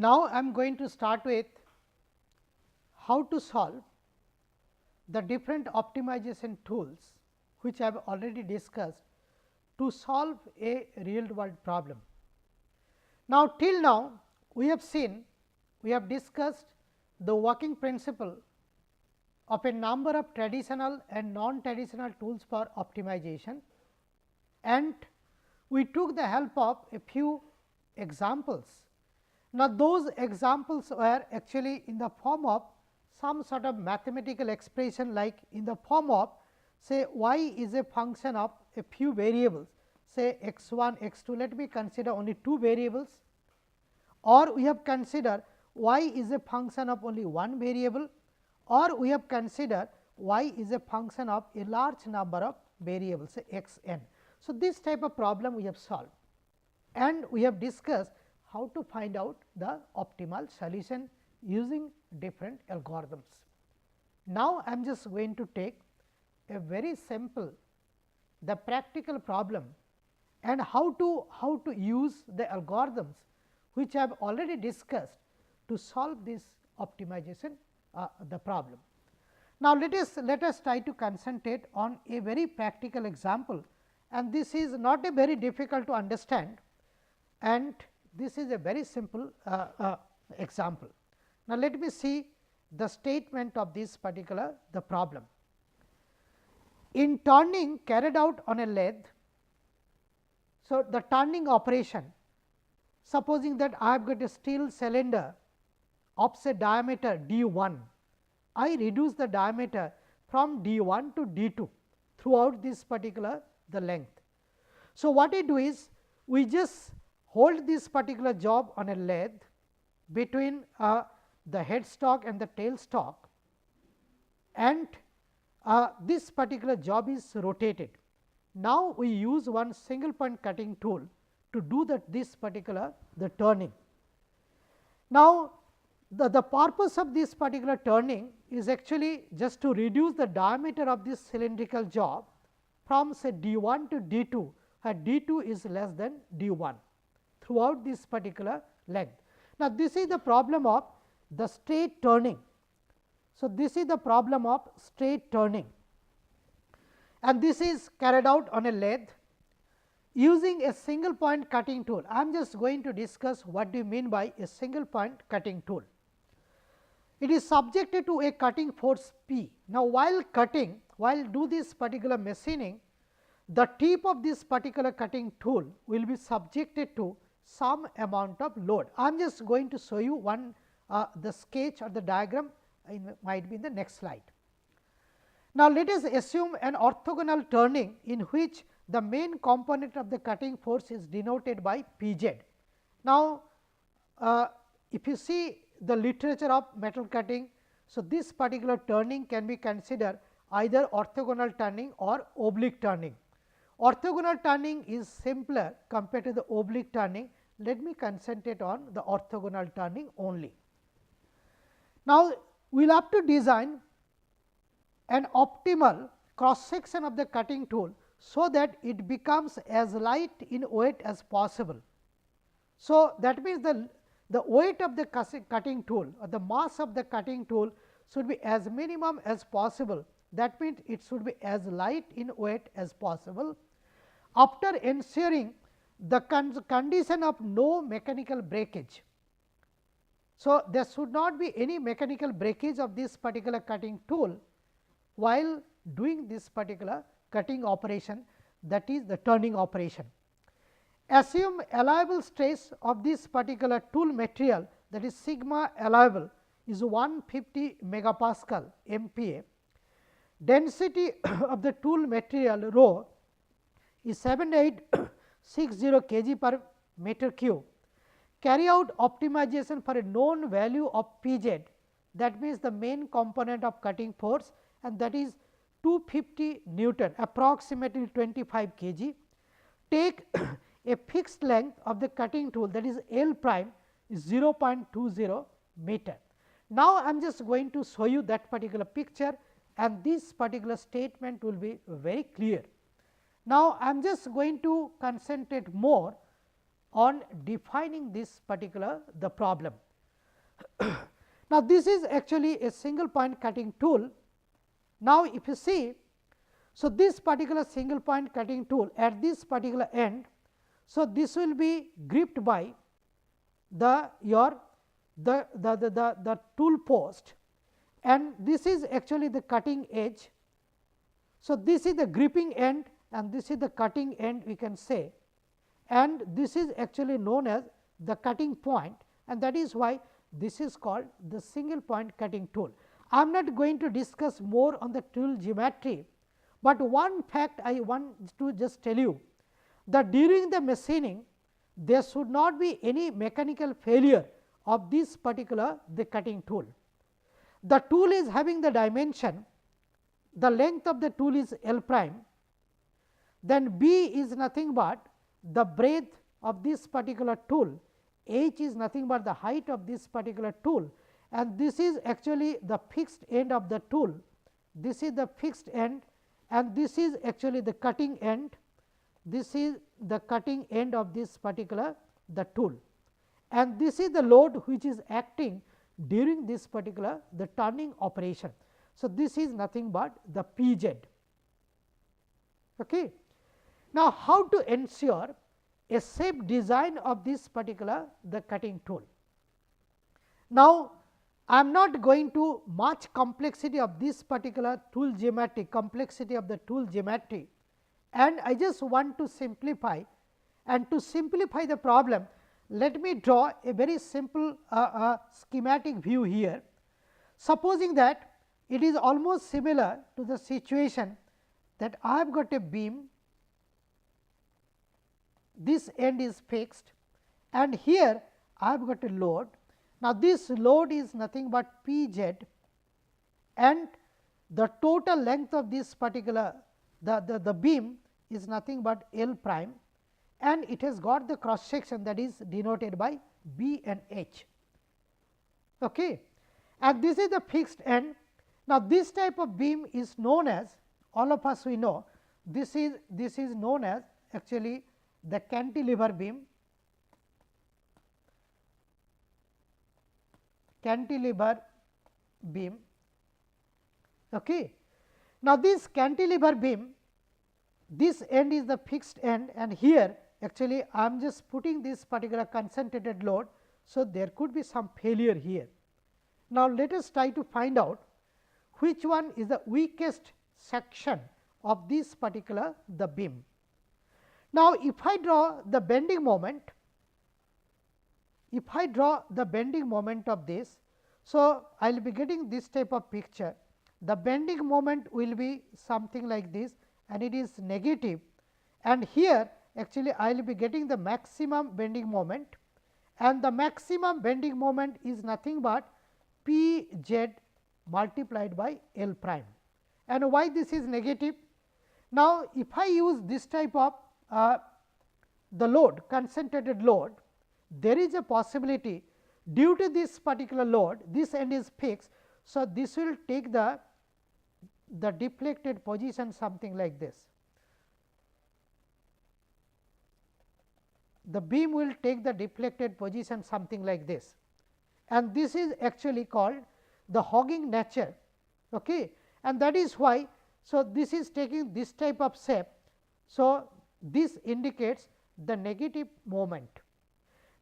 Now, I am going to start with how to solve the different optimization tools, which I have already discussed to solve a real world problem. Now, till now we have discussed the working principle of a number of traditional and non-traditional tools for optimization, and we took the help of a few examples. Now, those examples were actually in the form of some sort of mathematical expression, like in the form of say y is a function of a few variables, say x 1, x 2, let me consider only two variables, or we have considered y is a function of only one variable, or we have considered y is a function of a large number of variables, say x n. So, this type of problem we have solved, and we have discussed how to find out the optimal solution using different algorithms. Now, I am just going to take a very simple the practical problem and how to use the algorithms which I have already discussed to solve this optimization the problem. Now, let us try to concentrate on a very practical example, and this is not a very difficult to understand, and this is a very simple example. Now, let me see the statement of this particular the problem. In turning carried out on a lathe, so the turning operation, supposing that I have got a steel cylinder of say diameter d 1, I reduce the diameter from d 1 to d 2 throughout this particular the length. So, what I do is we just hold this particular job on a lathe between the headstock and the tailstock, and this particular job is rotated. Now, we use one single point cutting tool to do this particular the turning. Now, the purpose of this particular turning is actually just to reduce the diameter of this cylindrical job from say d 1 to d 2, where d 2 is less than d 1 throughout this particular length. Now, this is the problem of the straight turning. So, this is the problem of straight turning, and this is carried out on a lathe using a single point cutting tool. I am just going to discuss what do you mean by a single point cutting tool. It is subjected to a cutting force P. Now, while do this particular machining, the tip of this particular cutting tool will be subjected to some amount of load. I am just going to show you one the sketch or the diagram might be in the next slide. Now, let us assume an orthogonal turning in which the main component of the cutting force is denoted by P z. Now, if you see the literature of metal cutting, so this particular turning can be considered either orthogonal turning or oblique turning. Orthogonal turning is simpler compared to the oblique turning. Let me concentrate on the orthogonal turning only. Now, we will have to design an optimal cross section of the cutting tool, so that it becomes as light in weight as possible. So, that means the weight of the cutting tool or the mass of the cutting tool should be as minimum as possible. That means, it should be as light in weight as possible, after ensuring the condition of no mechanical breakage. So, there should not be any mechanical breakage of this particular cutting tool while doing this particular cutting operation, that is the turning operation. Assume allowable stress of this particular tool material, that is sigma allowable is 150 megapascal MPa. Density of the tool material rho is 7860 kg per meter cube. Carry out optimization for a known value of P z, that means the main component of cutting force, and that is 250 Newton, approximately 25 kg. Take a fixed length of the cutting tool, that is L prime is 0.20 meter. Now, I am just going to show you that particular picture, and this particular statement will be very clear. Now, I am just going to concentrate more on defining this particular the problem. Now, this is actually a single point cutting tool. Now, if you see, so this particular single point cutting tool at this particular end, so this will be gripped by the tool post, and this is actually the cutting edge. So, this is the gripping end and this is the cutting end, we can say, and this is actually known as the cutting point, and that is why this is called the single point cutting tool. I am not going to discuss more on the tool geometry, but one fact I want to just tell you that during the machining there should not be any mechanical failure of this particular the cutting tool. The tool is having the dimension, the length of the tool is L prime, then B is nothing but the breadth of this particular tool, H is nothing but the height of this particular tool, and this is actually the fixed end of the tool. This is the fixed end and this is actually the cutting end. This is the cutting end of this particular the tool, and this is the load which is acting during this particular the turning operation. So, this is nothing but the P z. Okay. Now, how to ensure a safe design of this particular the cutting tool? Now, I am not going to much complexity of this particular tool geometry, complexity of the tool geometry, and I just want to simplify, and to simplify the problem, let me draw a very simple schematic view here. Supposing that it is almost similar to the situation that I have got a beam, this end is fixed and here I have got a load. Now, this load is nothing but P z and the total length of this particular the beam is nothing but L prime, and it has got the cross section that is denoted by B and H. Okay. And this is the fixed end. Now, this type of beam is known as, all of us we know, this is known as actually the cantilever beam. Cantilever beam. Okay. Now, this cantilever beam, this end is the fixed end, and here actually I am just putting this particular concentrated load. So, there could be some failure here. Now, let us try to find out which one is the weakest section of this particular the beam. Now, if I draw the bending moment, of this, so I will be getting this type of picture. The bending moment will be something like this and it is negative, and here actually I will be getting the maximum bending moment, and the maximum bending moment is nothing but P z multiplied by L prime. And why this is negative? Now, if I use this type of the load, concentrated load, there is a possibility due to this particular load, this end is fixed. So, this will take the deflected position something like this. The beam will take the deflected position something like this, and this is actually called the hogging nature. Okay. And that is why, so this is taking this type of shape. So, this indicates the negative moment.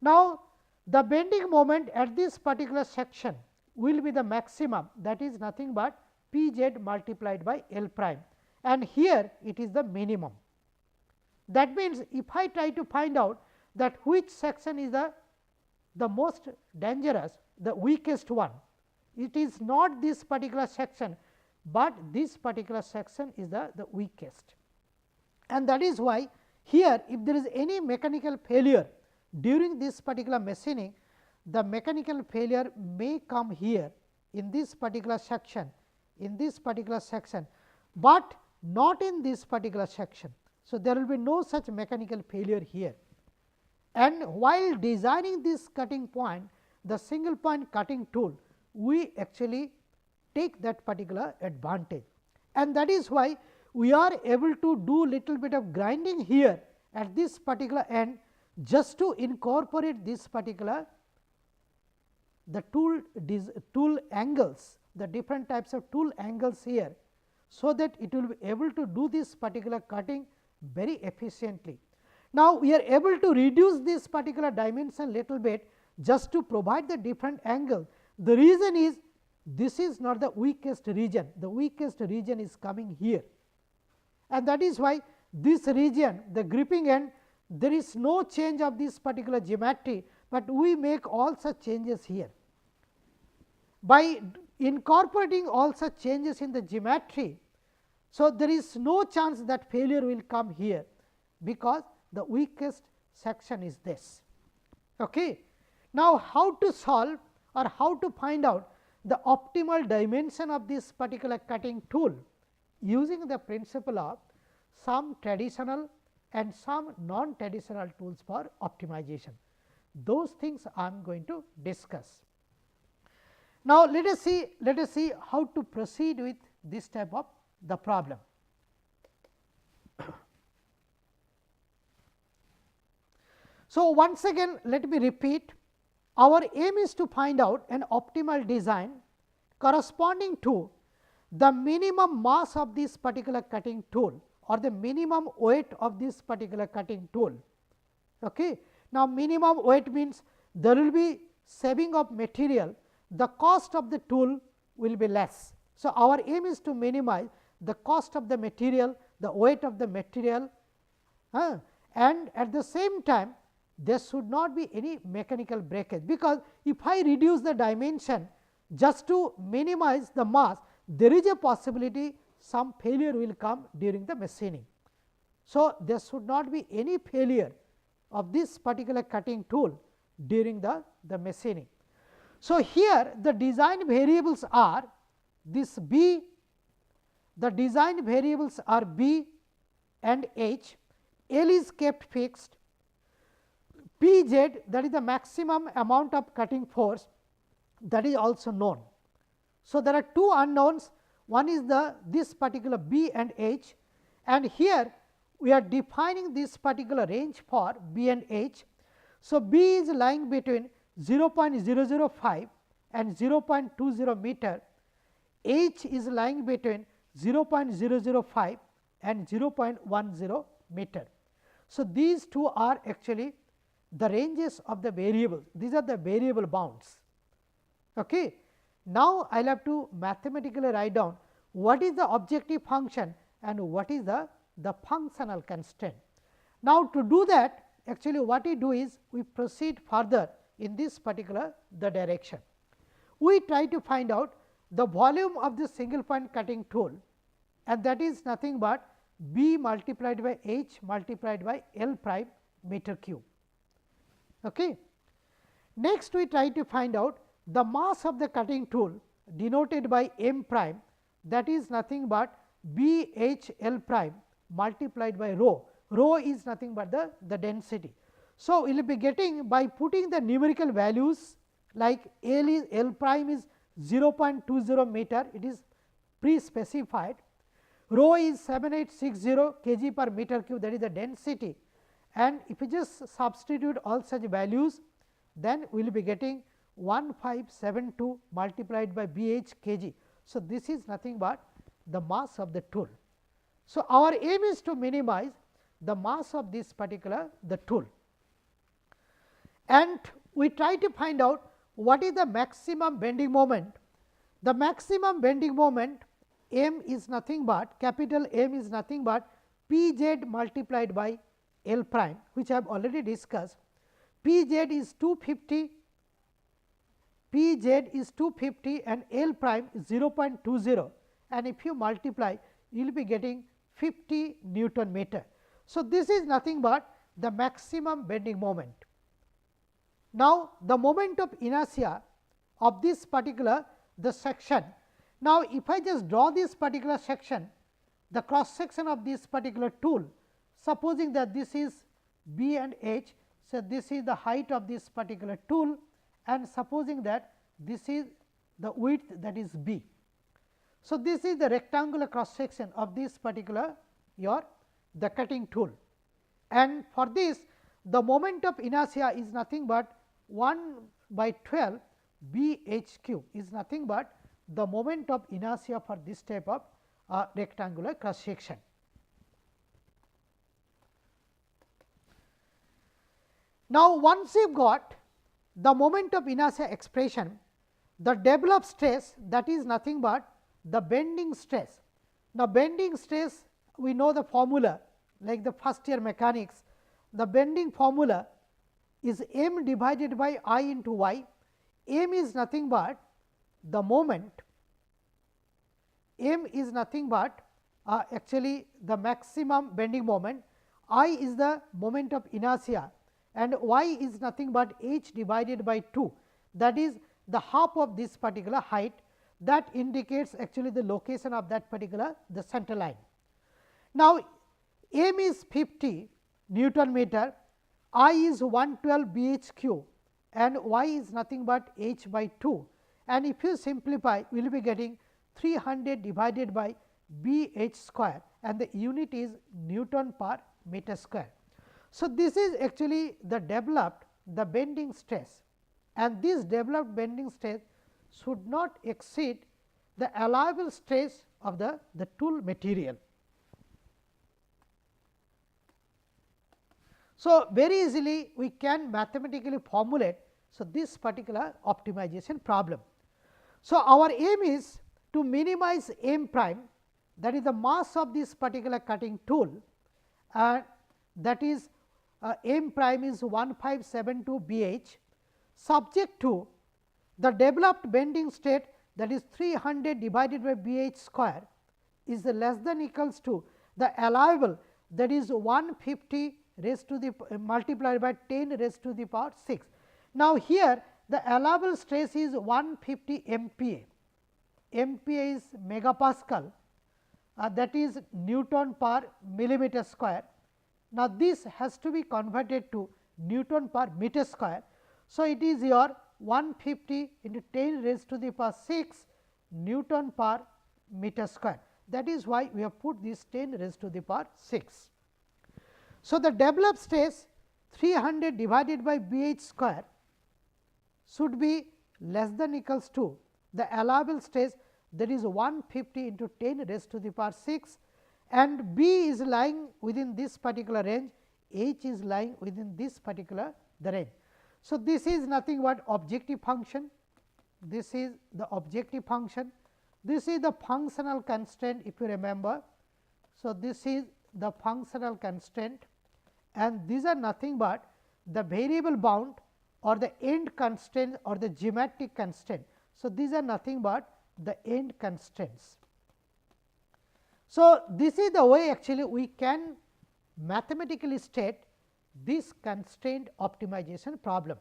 Now, the bending moment at this particular section will be the maximum, that is nothing but P z multiplied by L prime, and here it is the minimum. That means, if I try to find out that which section is the most dangerous, the weakest one, it is not this particular section, but this particular section is the weakest. And that is why here if there is any mechanical failure during this particular machining, the mechanical failure may come here in this particular section, but not in this particular section. So, there will be no such mechanical failure here. And while designing this cutting point, the single point cutting tool, we actually take that particular advantage, and that is why we are able to do little bit of grinding here at this particular end, just to incorporate this particular the tool angles, the different types of tool angles here, so that it will be able to do this particular cutting very efficiently. Now, we are able to reduce this particular dimension little bit just to provide the different angle. The reason is this is not the weakest region, the weakest region is coming here, and that is why this region, the gripping end, there is no change of this particular geometry, but we make all such changes here. By incorporating all such changes in the geometry, so there is no chance that failure will come here, because the weakest section is this. Okay. Now, how to solve or how to find out the optimal dimension of this particular cutting tool using the principle of some traditional and some non-traditional tools for optimization. Those things I am going to discuss. Now, let us see how to proceed with this type of the problem. So, once again let me repeat, our aim is to find out an optimal design corresponding to the minimum mass of this particular cutting tool or the minimum weight of this particular cutting tool. Okay. Now, minimum weight means there will be saving of material, the cost of the tool will be less. So, our aim is to minimize the cost of the material, the weight of the material, and at the same time there should not be any mechanical breakage, because if I reduce the dimension just to minimize the mass, there is a possibility some failure will come during the machining. So, there should not be any failure of this particular cutting tool during the machining. So, here the design variables are this B, the design variables are B and H, L is kept fixed, P z, that is the maximum amount of cutting force, that is also known. So, there are two unknowns, one is this particular B and H, and here we are defining this particular range for B and H. So, B is lying between 0.005 and 0.20 meter, H is lying between 0.005 and 0.10 meter. So, these two are actually the ranges of the variables, these are the variable bounds. Okay. Now, I will have to mathematically write down what is the objective function and what is the functional constraint. Now, to do that, actually what we do is we proceed further in this particular the direction. We try to find out the volume of the single point cutting tool, and that is nothing but B multiplied by H multiplied by L prime meter cube. Okay. Next, we try to find out the mass of the cutting tool denoted by M prime, that is nothing but B H L prime multiplied by rho. Rho is nothing but the density. So, we will be getting by putting the numerical values like L prime is 0.20 meter, it is pre-specified, rho is 7860 kg per meter cube, that is the density, and if you just substitute all such values, then we will be getting 1572 multiplied by B h kg. So, this is nothing but the mass of the tool. So, our aim is to minimize the mass of this particular the tool, and we try to find out what is the maximum bending moment. The maximum bending moment M is nothing but capital M is nothing but P z multiplied by L prime, which I have already discussed. P z is 250, P z is 250 and L prime is 0.20, and if you multiply you will be getting 50 Newton meter. So, this is nothing but the maximum bending moment. Now, the moment of inertia of this particular the section. Now, if I just draw this particular section, the cross section of this particular tool, supposing that this is B and H. So, this is the height of this particular tool, and supposing that this is the width, that is B. So, this is the rectangular cross section of this particular the cutting tool, and for this the moment of inertia is nothing but 1 by 12 B h q is nothing but the moment of inertia for this type of rectangular cross section. Now, once we have got the moment of inertia expression, the developed stress, that is nothing but the bending stress. Now, bending stress, we know the formula like the first year mechanics, the bending formula is m divided by I into y. M is nothing but the moment, m is nothing but actually the maximum bending moment, I is the moment of inertia, and y is nothing but h divided by 2, that is the half of this particular height, that indicates actually the location of that particular the center line. Now, m is 50 Newton meter, I is 112 B h q, and y is nothing but h by 2, and if you simplify we will be getting 300 divided by B h square, and the unit is Newton per meter square. So, this is actually the developed the bending stress, and this developed bending stress should not exceed the allowable stress of the tool material. So, very easily we can mathematically formulate this particular optimization problem. So, our aim is to minimize m prime, that is the mass of this particular cutting tool, and that is m prime is 1572 B h, subject to the developed bending state, that is 300 divided by B h square is less than equals to the allowable, that is 150 raised to the multiplied by 10 raised to the power 6. Now, here the allowable stress is 150 MPa, MPa is megapascal, that is Newton per millimeter square. Now, this has to be converted to Newton per meter square. So, it is your 150 into 10 raised to the power 6 Newton per meter square. That is why we have put this 10 raised to the power 6. So, the developed stress 300 divided by B h square should be less than equals to the allowable stress, that is 150 into 10 raised to the power 6, and B is lying within this particular range, H is lying within this particular the range. So, this is nothing but objective function, this is the objective function, this is the functional constraint if you remember. So, this is the functional constraint, and these are nothing but the variable bound or the end constraint or the geometric constraint. So, these are nothing but the end constraints. So, this is the way actually we can mathematically state this constraint optimization problem,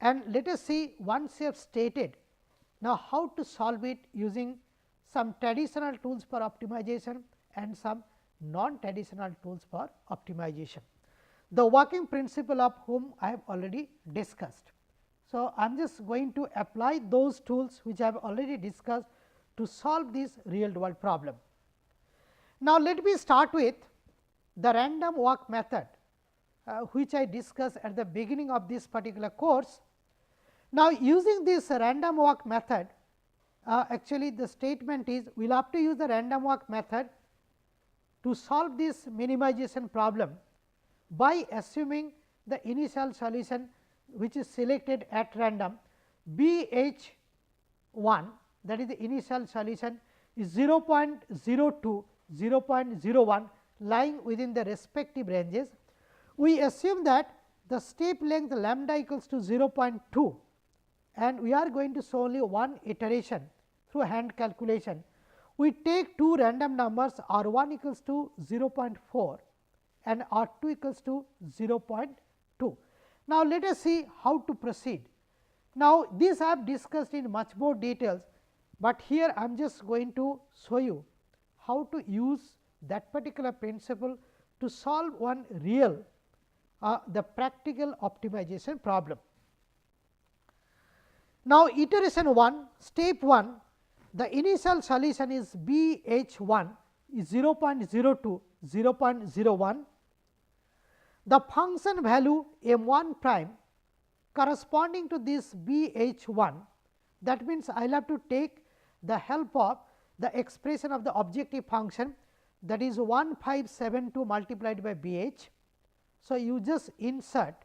and let us see once you have stated now how to solve it using some traditional tools for optimization and some non-traditional tools for optimization. The working principle of whom I have already discussed. So, I am just going to apply those tools which I have already discussed to solve this real world problem. Now, let me start with the random walk method, which I discussed at the beginning of this particular course. Now, using this random walk method, actually the statement is we will have to use the random walk method to solve this minimization problem by assuming the initial solution which is selected at random B h 1, that is the initial solution is 0.02, 0.01 lying within the respective ranges. We assume that the step length lambda equals to 0.2, and we are going to show only one iteration through hand calculation. We take two random numbers r 1 equals to 0.4 and r 2 equals to 0.2. Now, let us see how to proceed. Now, this I have discussed in much more details, but here I am just going to show you how to use that particular principle to solve one real the practical optimization problem. Now, iteration 1, step 1, the initial solution is B h 1 is 0.02, 0.01. The function value m 1 prime corresponding to this BH1, that means I will have to take the help of the expression of the objective function, that is 1572 multiplied by BH. So, you just insert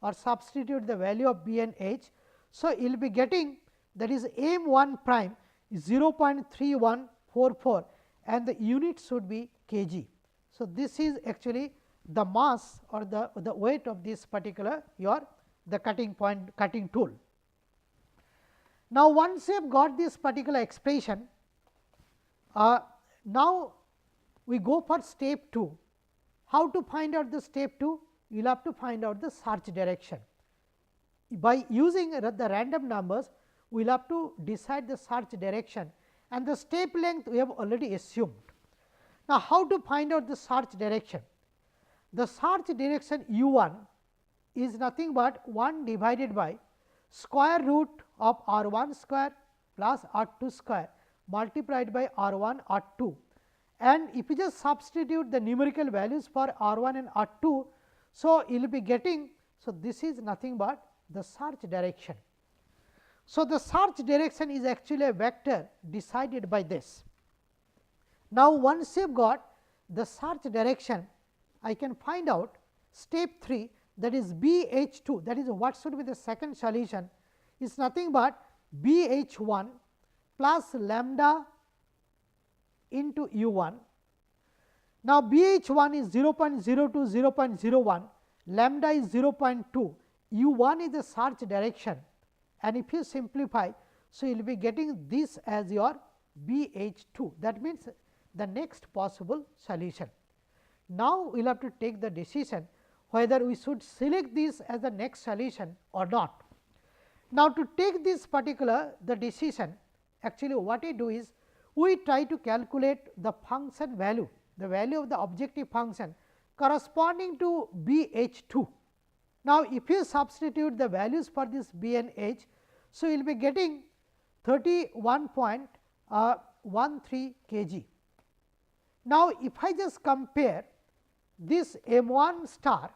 or substitute the value of B and H. So, you will be getting, that is M1 prime is 0.3144 and the unit should be kg. So, this is actually the mass or the weight of this particular the cutting tool. Now, once you have got this particular expression, now we go for step 2. How to find out the step 2? You will have to find out the search direction. By using the random numbers, we will have to decide the search direction, and the step length we have already assumed. Now, how to find out the search direction? The search direction u1 is nothing but 1 divided by square root of r1 square plus r2 square multiplied by r1 r2, and if you just substitute the numerical values for r1 and r2. So, you will be getting, so this is nothing but the search direction. So, the search direction is actually a vector decided by this. Now, once you have got the search direction, I can find out step 3, that is BH2, that is what should be the second solution, is nothing but BH1 plus lambda into u1. Now, BH1 is 0.02, 0.01, lambda is 0.2, u1 is the search direction, and if you simplify, so you will be getting this as your BH2, that means the next possible solution. Now, we will have to take the decision whether we should select this as the next solution or not. Now, to take this particular the decision, actually what we do is we try to calculate the function value, the value of the objective function corresponding to BH2. Now, if you substitute the values for this B and H, so you will be getting 31.13 kg. Now, if I just compare this M1 star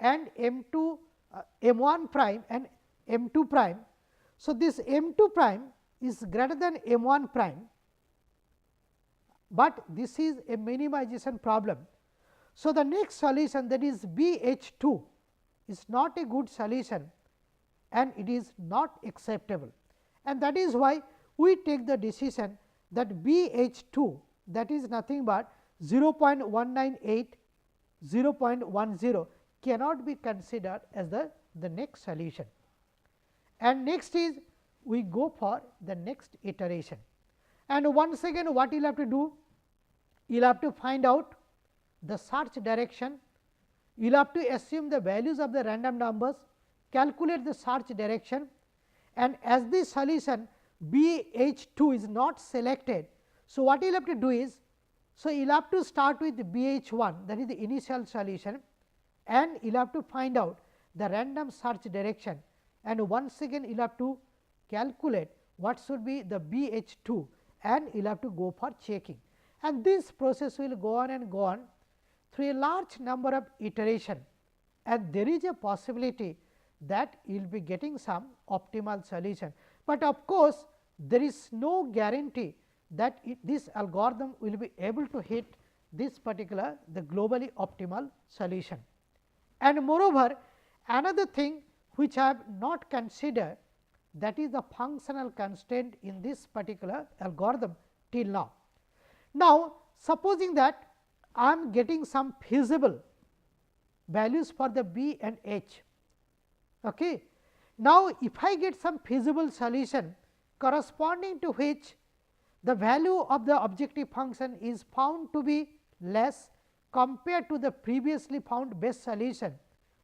and M2 M1 prime and M2 prime. So, this M2 prime is greater than M1 prime, but this is a minimization problem. So, the next solution, that is BH2, is not a good solution and it is not acceptable, and that is why we take the decision that BH2, that is nothing but 0.198, 0.10 cannot be considered as the next solution. And next is we go for the next iteration, and once again what you will have to do, you will have to find out the search direction, you will have to assume the values of the random numbers, calculate the search direction, and as the solution BH2 is not selected. So, what you will have to do is, so you will have to start with BH1, that is the initial solution, and you will have to find out the random search direction, and once again you will have to calculate what should be the BH2, and you will have to go for checking, and this process will go on and go on through a large number of iteration, and there is a possibility that you will be getting some optimal solution, but of course, there is no guarantee that this algorithm will be able to hit this particular the globally optimal solution. And moreover, another thing which I have not considered, that is the functional constraint in this particular algorithm till now. Now, supposing that I am getting some feasible values for the B and H. Okay. Now, if I get some feasible solution corresponding to which the value of the objective function is found to be less compared to the previously found best solution,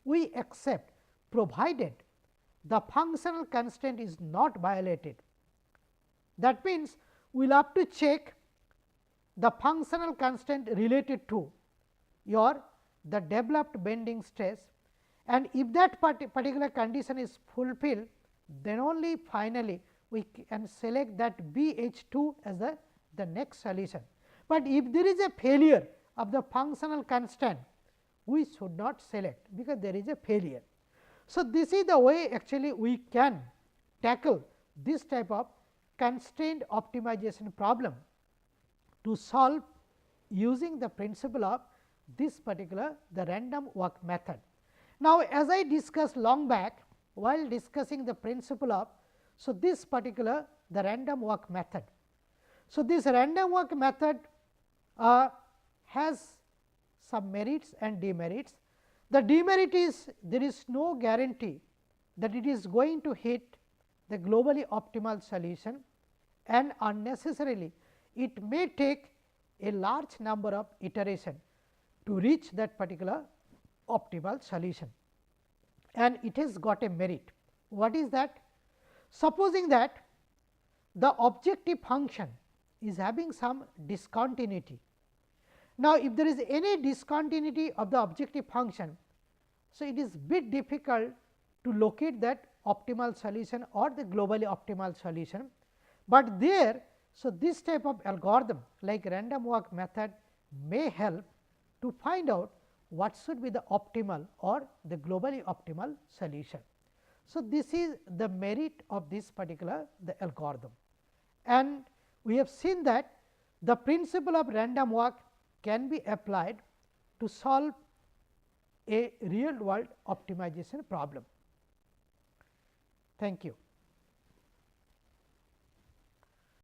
we accept, provided the functional constraint is not violated. That means, we will have to check the functional constraint related to the developed bending stress, and if that particular condition is fulfilled, then only finally we can select that BH2 as the next solution. But if there is a failure of the functional constraint, we should not select, because there is a failure. So, this is the way actually we can tackle this type of constrained optimization problem to solve using the principle of this particular the random walk method. Now, as I discussed long back while discussing the principle of, so this particular the random walk method. So, this random walk method has some merits and demerits. The demerit is there is no guarantee that it is going to hit the globally optimal solution, and unnecessarily it may take a large number of iteration to reach that particular optimal solution, and it has got a merit. What is that? Supposing that the objective function is having some discontinuity. Now, if there is any discontinuity of the objective function, so it is bit difficult to locate that optimal solution or the globally optimal solution, but there. So, this type of algorithm like random walk method may help to find out what should be the optimal or the globally optimal solution. So, this is the merit of this particular the algorithm, and we have seen that the principle of random walk can be applied to solve a real world optimization problem. Thank you.